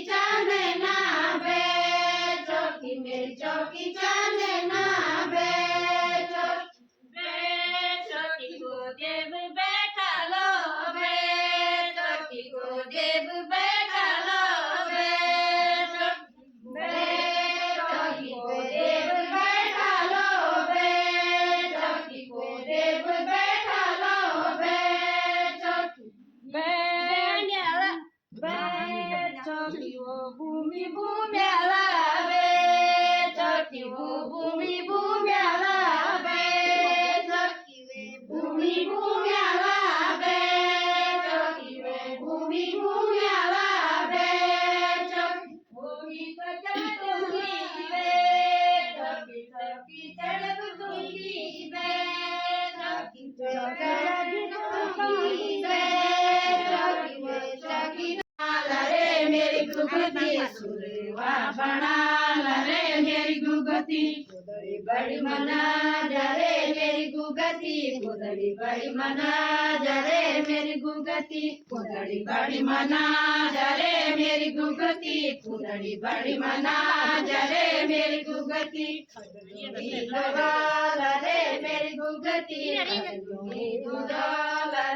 चांदना बे चौकी मेरी चौकी चांदना बे चौकी को देव बैठा लो बे चौकी को देव बैठा लो बे चौकी को देव बैठा लो बे चौकी को देव बैठा लो बे चौकी चौकी वो भूमि भूम्याला बे चौकी वो भूमि भूम्याला बे चौकी वे भूमि भूम्याला बे चौकी वे भूमि भूम्याला बे चौकी भूमि तो चढ़ूंगी बे चौकी चौकी चढ़ूंगी बे चौकी चढ़ूंगी बे चौकी वे चौकी रे मेरी गुगती सुरवा बना रे मेरी गुगती कुदड़ी बड़ी मना जरे मेरी गुगती कुदड़ी बड़ी मना जरे मेरी गुगती कुदड़ी बड़ी मना जरे मेरी गुगती कुदड़ी बड़ी मना जरे मेरी गुगती रे मेरी गुगती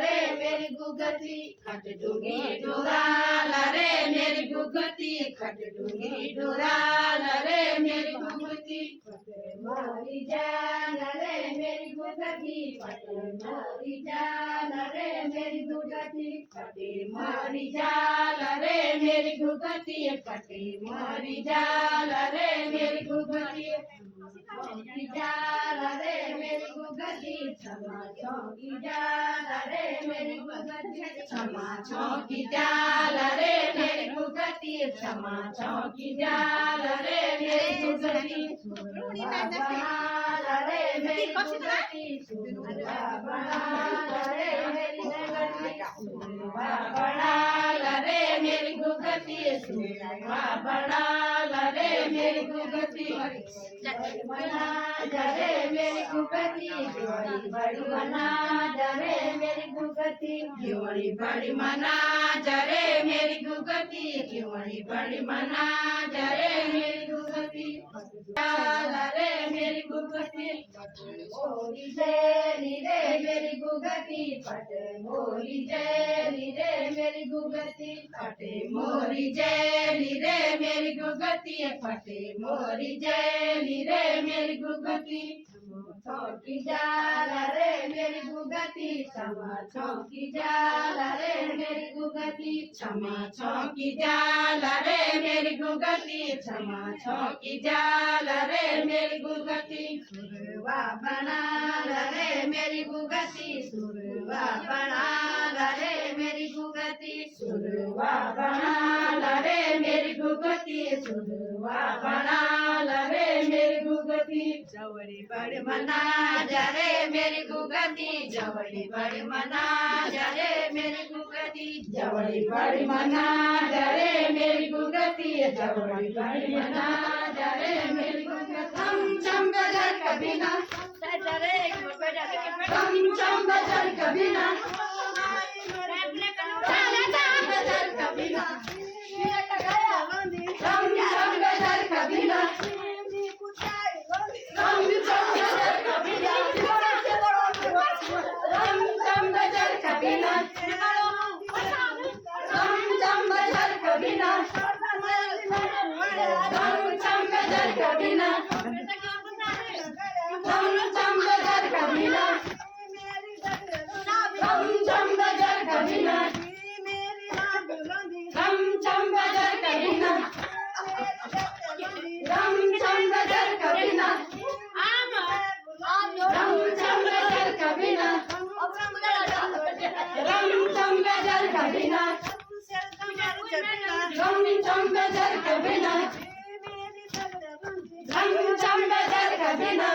रे मेरी गुगती खट डूंगी डुराल रे मेरी गुगती खट डूंगी डुराल रे मेरी गुगती मारी जान रे मेरी गुगती मारी जान रे मेरी गुगती फटे मारी जाल रे मेरी गुगती फटे मारी जाल रे मेरी गुगती चौकी जाल रे मेरी गुगती क्षमा चौकी जाल रे मेरी गुगती क्षमा चौकी जाल रे मेरी गुगती क्षमा चौकी जाल रे मेरी गुगती बना रे मेरी गुगती बना रे मेरी गुगती बना रे मेरी गुगती बना रे मेरी गुगती बना जरे मेरी गुगती बड़ी बना जरे मेरी गुगती बड़ी बड़ी मना जरे मेरी गुगती बड़ी मना जरे मेरी गुगती रे मेरी गुगती होली जयली रे मेरी गुगती फटे होली जयली रे मेरी गुगती फटे मोरी जयली रे मेरी गुगती फटे मोरी जयली रे मेरी गुगती चौकी जाल रे मेरी गुगती क्षमा चौकी जाल रे मेरी गुगती क्षमा चौकी जाल रे मेरी गुगती क्षमा चौकी जाल रे मेरी गुगती सुरवा बना रे मेरी गुगती सुरवा बना रे मेरी गुगती सुरवा बना रे मेरी गुगती सुरवा बना रे मेरी गुगती जवड़ी बड़ी मना जरे मेरी गुगती जवड़ी बड़ी मना जरे मेरी गुगती जवड़ी बड़ी मना जरे मेरी गुगती जवड़ी बड़ी मना जरे मेरी गुगती हम चम गजर कभी ना जरे हम चम गजर कभी ना गजर कभी ना हम चम गजर कभी ना हम चम गजर कभी ना हम चम गजर कभी ना हम चम गजर कभी ना हम चम गजर कभी ना हम चम गजर कभी ना हम चम गजर कभी ना हम चम गजर कभी ना हम चम गजर कभी ना हम चम गजर कभी ना हम चम गजर कभी ना हम चम गजर कभी ना हम चम गजर कभी ना